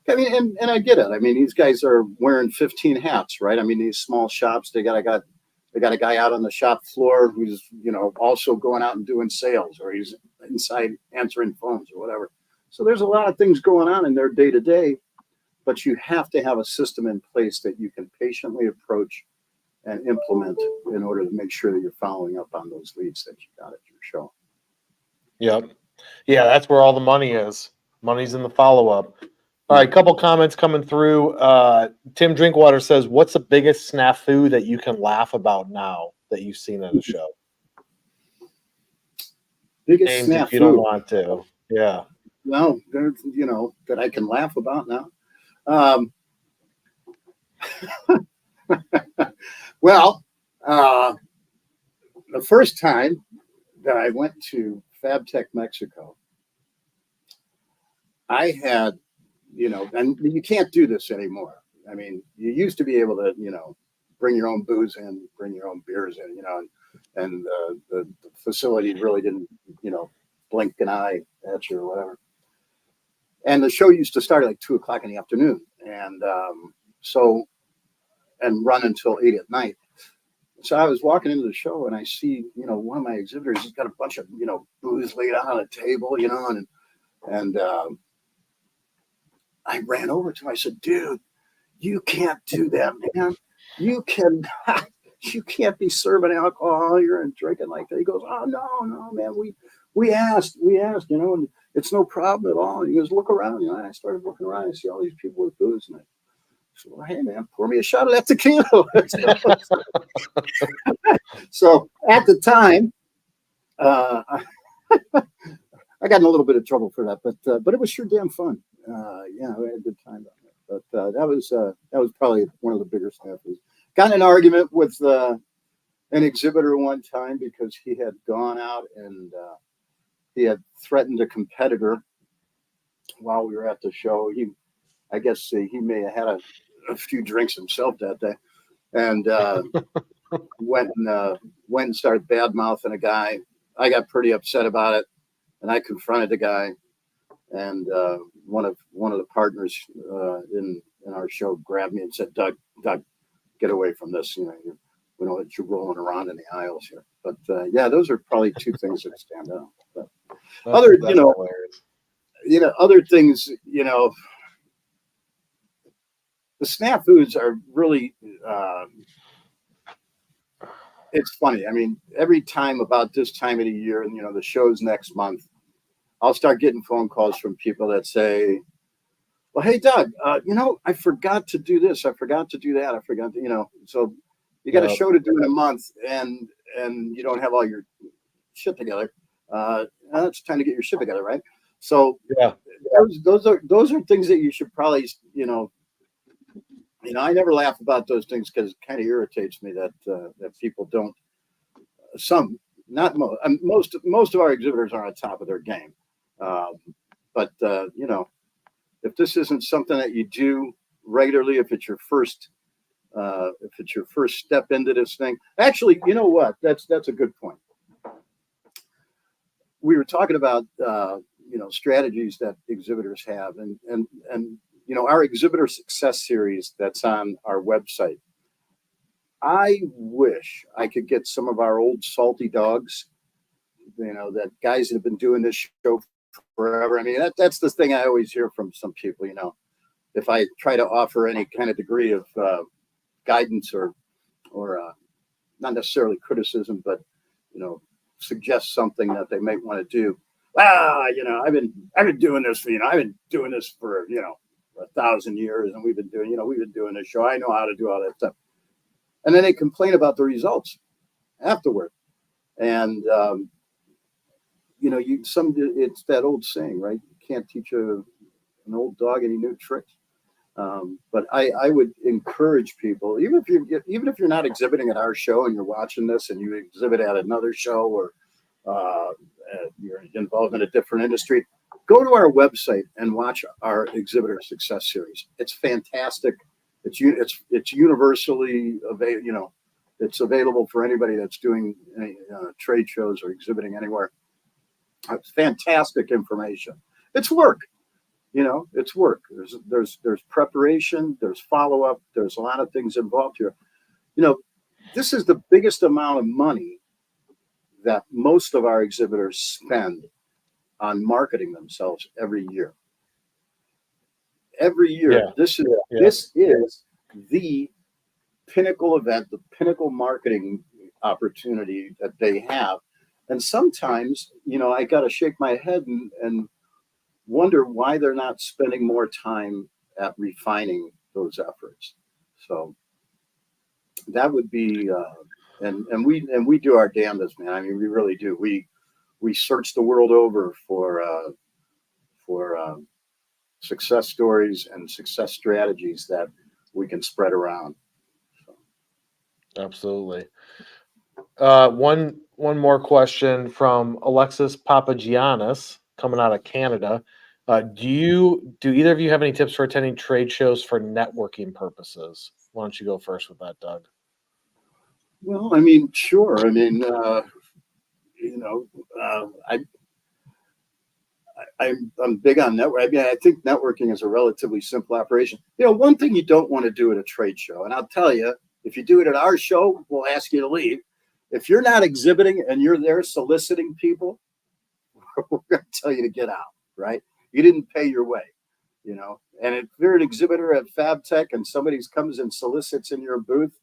[SPEAKER 3] I mean, and I get it. I mean, these guys are wearing 15 hats, right? I mean, these small shops, they got a guy out on the shop floor who's, also going out and doing sales, or he's inside answering phones or whatever. So there's a lot of things going on in their day to day, but you have to have a system in place that you can patiently approach and implement in order to make sure that you're following up on those leads that you got at your show.
[SPEAKER 2] Yep. Yeah, that's where all the money is. Money's in the follow-up. All right, couple comments coming through. Tim Drinkwater says, what's the biggest snafu that you can laugh about now that you've seen at a show?
[SPEAKER 3] Biggest
[SPEAKER 2] James,
[SPEAKER 3] snafu.
[SPEAKER 2] if you don't want to. Yeah.
[SPEAKER 3] Well, there's, that I can laugh about now. Well, the first time that I went to FABTECH Mexico, I had, and you can't do this anymore. I mean, you used to be able to, bring your own booze in, bring your own beers in, and the facility really didn't, blink an eye at you or whatever. And the show used to start at like 2:00 in the afternoon, and and run until 8 at night. So I was walking into the show and I see, one of my exhibitors has got a bunch of, booze laid out on a table, and I ran over to him. I said, dude, you can't do that, man. You can't be serving alcohol here and drinking like that. He goes, oh, no, man. We asked, and it's no problem at all. He goes, look around. And I started looking around. I see all these people with booze. And I said, well, hey, man, pour me a shot of that tequila. So at the time, I got in a little bit of trouble for that, but it was sure damn fun. Yeah, we had a good time on it. But that was probably one of the bigger snafu's. Got in an argument with an exhibitor one time because he had gone out and he had threatened a competitor while we were at the show. I guess he may have had a few drinks himself that day, and went and started bad mouthing a guy. I got pretty upset about it, and I confronted the guy. And one of the partners in our show grabbed me and said, Doug, get away from this. We don't want you rolling around in the aisles here. But yeah, those are probably two things that stand out. But other things, the snafus are really, it's funny. I mean, every time about this time of the year, and the show's next month, I'll start getting phone calls from people that say, well, hey, Doug, I forgot to do this. I forgot to do that. I forgot to, so you got a show to do in a month and you don't have all your shit together. Now it's time to get your shit together, right? So yeah, those are things that you should probably, I never laugh about those things because it kind of irritates me that people don't, not most, most of our exhibitors are on top of their game. But if this isn't something that you do regularly, if it's your first step into this thing, actually, you know what? That's a good point. We were talking about strategies that exhibitors have, and our exhibitor success series that's on our website. I wish I could get some of our old salty dogs, that guys that have been doing this show forever. I mean, that's the thing I always hear from some people, if I try to offer any kind of degree of guidance or not necessarily criticism, but, suggest something that they might want to do. Well, I've been doing this for, I've been doing this for, 1,000 years, and we've been doing this show. I know how to do all that stuff. And then they complain about the results afterward. And, it's that old saying, right? You can't teach an old dog any new tricks. But I would encourage people, even if you're not exhibiting at our show and you're watching this and you exhibit at another show or you're involved in a different industry, go to our website and watch our exhibitor success series. It's fantastic. It's universally available. It's available for anybody that's doing trade shows or exhibiting anywhere. It's fantastic information. It's work, it's work. There's preparation, there's follow-up, there's a lot of things involved here. This is the biggest amount of money that most of our exhibitors spend on marketing themselves every year. Every year,
[SPEAKER 2] Yeah.
[SPEAKER 3] this is the pinnacle event, the pinnacle marketing opportunity that they have. And sometimes, I got to shake my head and wonder why they're not spending more time at refining those efforts. So that would be, and we do our damnedest, man. I mean, we really do. We search the world over for success stories and success strategies that we can spread around. So.
[SPEAKER 2] Absolutely. One more question from Alexis Papagiannis coming out of Canada. Do either of you have any tips for attending trade shows for networking purposes? Why don't you go first with that, Doug?
[SPEAKER 3] Well, I mean, sure. I mean, I'm big on network. I mean, I think networking is a relatively simple operation. One thing you don't want to do at a trade show, and I'll tell you, if you do it at our show, we'll ask you to leave. If you're not exhibiting and you're there soliciting people, we're going to tell you to get out, right? You didn't pay your way, And if you're an exhibitor at FABTECH and somebody comes and solicits in your booth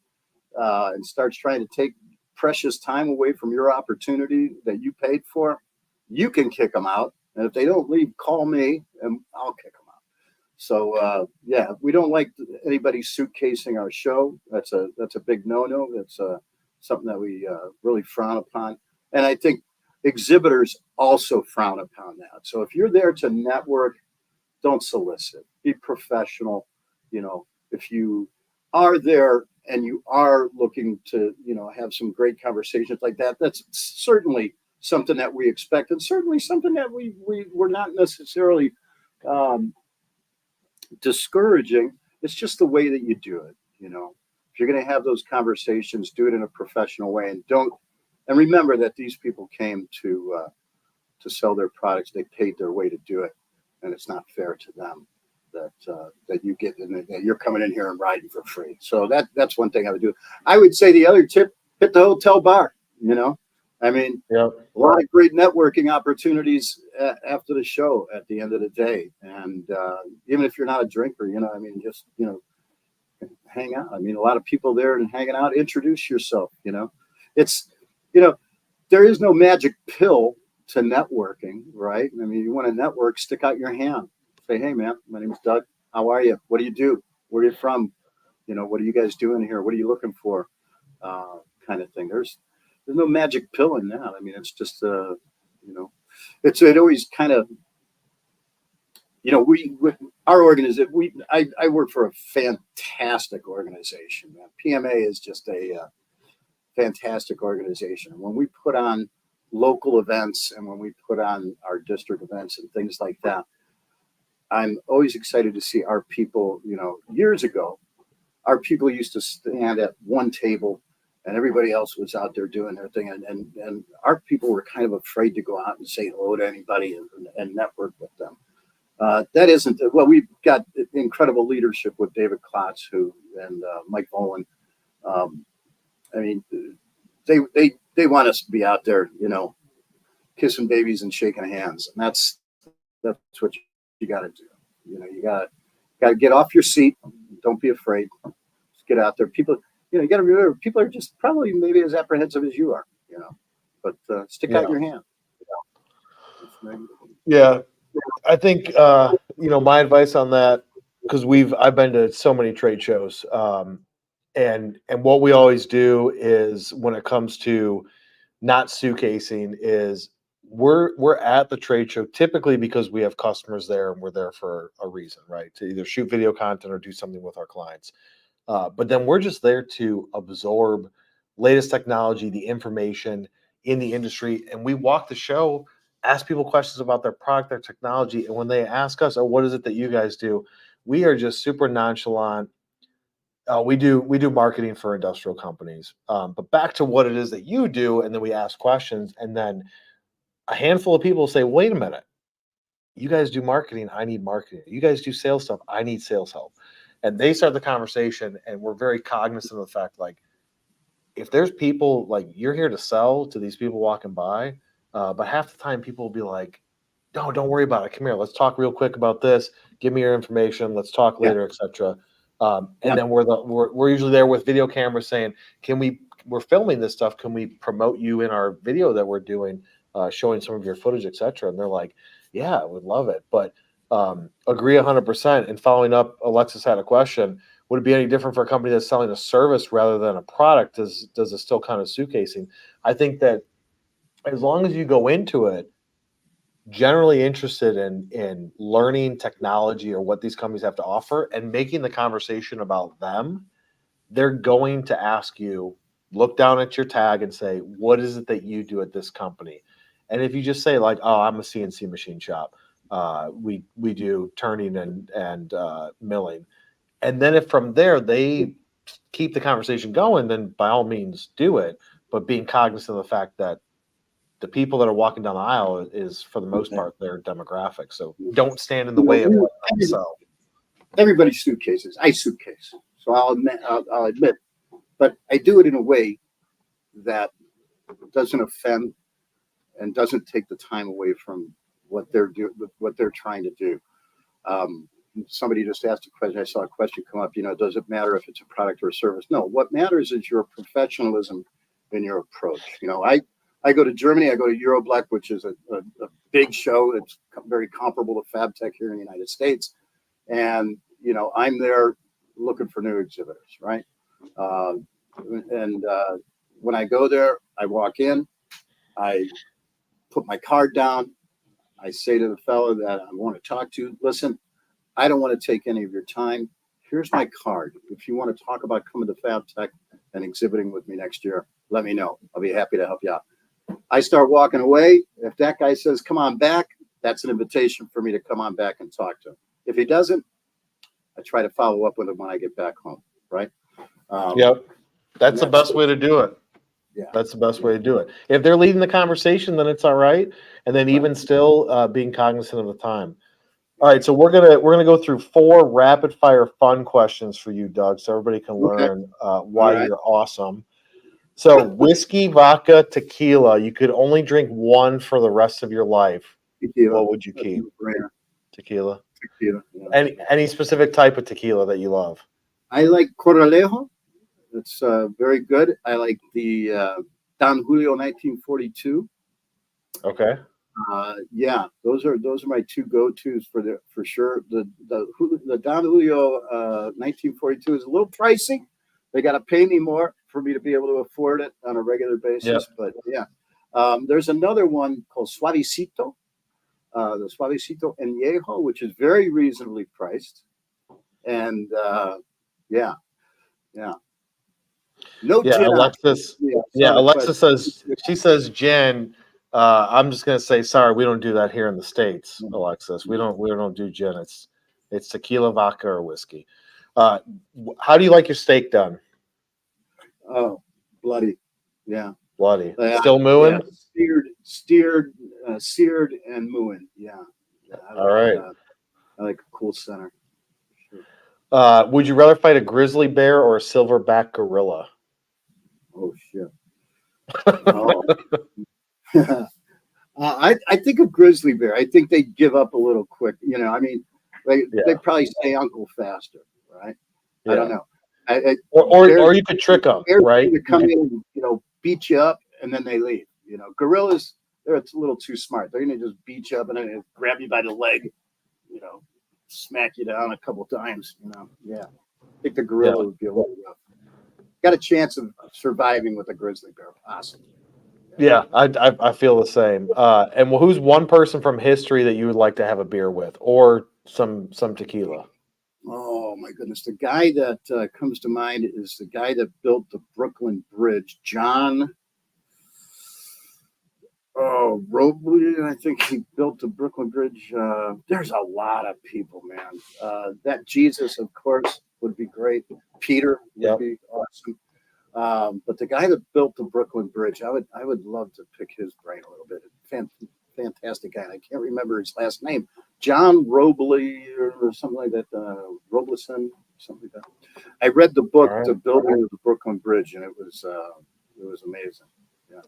[SPEAKER 3] and starts trying to take precious time away from your opportunity that you paid for, you can kick them out. And if they don't leave, call me and I'll kick them out. So, we don't like anybody suitcasing our show. That's a big no-no. That's something that we really frown upon. And I think exhibitors also frown upon that. So if you're there to network, don't solicit. Be professional. If you are there and you are looking to, have some great conversations like that, that's certainly something that we expect, and certainly something that we're not necessarily discouraging. It's just the way that you do it. If you're going to have those conversations, do it in a professional way, and remember that these people came to sell their products. They paid their way to do it, and it's not fair to them that you get in, that you're coming in here and riding for free. So that's one thing I would do. I would say the other tip: hit the hotel bar. I mean,
[SPEAKER 2] Yep.
[SPEAKER 3] A lot of great networking opportunities after the show at the end of the day. And even if you're not a drinker, just, hang out. I mean, a lot of people there and hanging out, introduce yourself, It's, there is no magic pill to networking, right? I mean, you want to network, stick out your hand. Say, hey, man, my name is Doug. How are you? What do you do? Where are you from? What are you guys doing here? What are you looking for? Kind of thing. There's no magic pill in that. I mean, it's just, it always kind of, our organization, I work for a fantastic organization, man. PMA is just a fantastic organization. When we put on local events and when we put on our district events and things like that, I'm always excited to see our people. Years ago, our people used to stand at one table and everybody else was out there doing their thing. And our people were kind of afraid to go out and say hello to anybody and network with them. That isn't, we've got incredible leadership with David Klotz and Mike Bowen. I mean, they want us to be out there, kissing babies and shaking hands. And that's what you got to do. You got to get off your seat. Don't be afraid. Just get out there. People, you got to remember, people are just probably maybe as apprehensive as you are, but stick out your hand.
[SPEAKER 2] Yeah. I think, my advice on that, because I've been to so many trade shows, and what we always do is when it comes to not suitcasing is we're at the trade show typically because we have customers there and we're there for a reason, right? To either shoot video content or do something with our clients. But then we're just there to absorb latest technology, the information in the industry, and we walk the show, ask people questions about their product, their technology, and when they ask us, "Oh, what is it that you guys do?" we are just super nonchalant, We do marketing for industrial companies. But back to what it is that you do, and then we ask questions, and then a handful of people say, "Wait a minute, you guys do marketing. I need marketing. You guys do sales stuff. I need sales help." And they start the conversation, and we're very cognizant of the fact, like, if there's people like you're here to sell to these people walking by, but half the time people will be like, "No, don't worry about it. Come here. Let's talk real quick about this. Give me your information. Let's talk
[SPEAKER 3] Yeah.
[SPEAKER 2] later, etc."
[SPEAKER 3] Yeah.
[SPEAKER 2] And then we're usually there with video cameras saying, we're filming this stuff. Can we promote you in our video that we're doing, showing some of your footage, etc." And they're like, "Yeah, I would love it." But agree 100%. And following up, Alexis had a question. Would it be any different for a company that's selling a service rather than a product? Does it still kind of suitcasing? I think that as long as you go into it generally interested in learning technology or what these companies have to offer and making the conversation about them, they're going to ask you, look down at your tag and say, "What is it that you do at this company?" And if you just say like, "Oh, I'm a CNC machine shop. We do turning and milling," and then if from there they keep the conversation going, then by all means do it. But being cognizant of the fact that the people that are walking down the aisle is, for the most part, their demographic. So don't stand in the way of letting them sell.
[SPEAKER 3] Everybody's suitcases. I suitcase. So I'll admit, but I do it in a way that doesn't offend and doesn't take the time away from what they're trying to do. Somebody just asked a question. I saw a question come up. Does it matter if it's a product or a service? No. What matters is your professionalism in your approach. I go to Germany. I go to Euroblack, which is a big show. It's very comparable to FABTECH here in the United States. And, I'm there looking for new exhibitors, right? When I go there, I walk in, I put my card down. I say to the fellow that I want to talk to, "Listen, I don't want to take any of your time. Here's my card. If you want to talk about coming to FABTECH and exhibiting with me next year, let me know. I'll be happy to help you out." I start walking away. If that guy says, "Come on back," that's an invitation for me to come on back and talk to him. If he doesn't, I try to follow up with him when I get back home, right?
[SPEAKER 2] Yep. That's the best way to do it.
[SPEAKER 3] Yeah.
[SPEAKER 2] That's the best way to do it. If they're leading the conversation, then it's all right. And then even still being cognizant of the time. All right, so we're gonna go through 4 rapid fire fun questions for you, Doug, so everybody can learn why you're awesome. So whiskey, vodka, tequila. You could only drink one for the rest of your life.
[SPEAKER 3] Tequila.
[SPEAKER 2] What would you keep? Tequila.
[SPEAKER 3] Tequila. Yeah.
[SPEAKER 2] Any specific type of tequila that you love?
[SPEAKER 3] I like Corralejo. It's very good. I like the Don Julio 1942.
[SPEAKER 2] Okay.
[SPEAKER 3] Those are my 2 go-tos for sure. The Don Julio 1942 is a little pricey. They got to pay me more for me to be able to afford it on a regular basis. But there's another one called Suavecito, the Suavecito Añejo, which is very reasonably priced. And no gin.
[SPEAKER 2] Alexis. Alexis says gin. I'm just gonna say sorry. We don't do that here in the States, Alexis. We don't do gin. It's tequila, vodka, or whiskey. How do you like your steak done?
[SPEAKER 3] Oh, bloody, yeah.
[SPEAKER 2] Bloody. Still mooing?
[SPEAKER 3] Yeah, seared and mooing. Yeah.
[SPEAKER 2] All right.
[SPEAKER 3] I like a cool center. Sure.
[SPEAKER 2] Would you rather fight a grizzly bear or a silverback gorilla?
[SPEAKER 3] Oh shit. Oh. I think a grizzly bear. I think they give up a little quick. They probably say uncle faster, right? Yeah. I don't know.
[SPEAKER 2] Or you could trick them, right?
[SPEAKER 3] To come in, beat you up, and then they leave. Gorillas, they're a little too smart. They're going to just beat you up and then grab you by the leg, smack you down a couple times. Yeah. I think the gorilla would be a little rough. Got a chance of surviving with a grizzly bear, possibly.
[SPEAKER 2] Yeah, I feel the same. And who's one person from history that you would like to have a beer with, or some tequila?
[SPEAKER 3] Oh my goodness, the guy that comes to mind is the guy that built the Brooklyn Bridge, John. Oh, Robley, I think he built the Brooklyn Bridge. There's a lot of people, man. That Jesus, of course. would be great. Peter would
[SPEAKER 2] Yep.
[SPEAKER 3] be awesome. But the guy that built the Brooklyn Bridge, I would love to pick his brain a little bit. Fantastic guy. I can't remember his last name. John Robley or something like that. Robleson, something like that. I read the book,
[SPEAKER 2] All right.
[SPEAKER 3] The Building of the Brooklyn Bridge, and it was amazing. Yeah.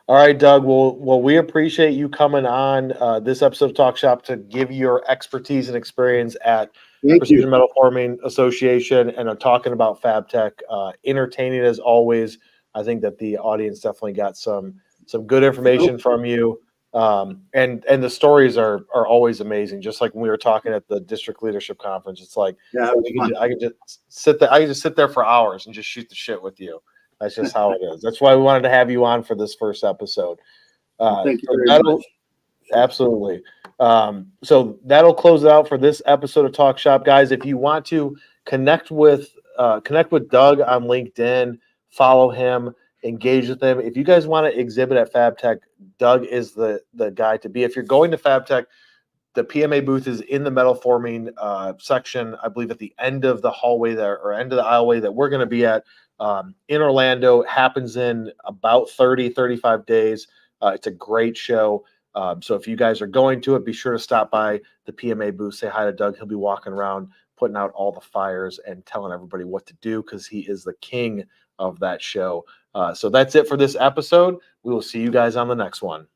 [SPEAKER 2] All right, Doug. Well, we appreciate you coming on this episode of Talk Shop to give your expertise and experience at
[SPEAKER 3] Thank
[SPEAKER 2] Precision
[SPEAKER 3] you.
[SPEAKER 2] Metalforming Association and talking about FABTECH. Entertaining as always. I think that the audience definitely got some good information from you. And the stories are always amazing. Just like when we were talking at the district leadership conference, it's like
[SPEAKER 3] Yeah, it was fun.
[SPEAKER 2] I could just sit there. I could just sit there for hours and just shoot the shit with you. That's just how it is. That's why we wanted to have you on for this first episode.
[SPEAKER 3] Thank you
[SPEAKER 2] So
[SPEAKER 3] very much.
[SPEAKER 2] Absolutely. So that'll close it out for this episode of Talk Shop, guys. If you want to connect with Doug on LinkedIn, follow him, engage with him. If you guys want to exhibit at FABTECH, Doug is the guy to be. If you're going to FABTECH, the PMA booth is in the metal forming section, I believe, at the end of the hallway there, or end of the aisleway that we're going to be at in Orlando. It happens in about 35 days. It's a great show. So if you guys are going to it, be sure to stop by the PMA booth, say hi to Doug. He'll be walking around, putting out all the fires and telling everybody what to do because he is the king of that show. So that's it for this episode. We will see you guys on the next one.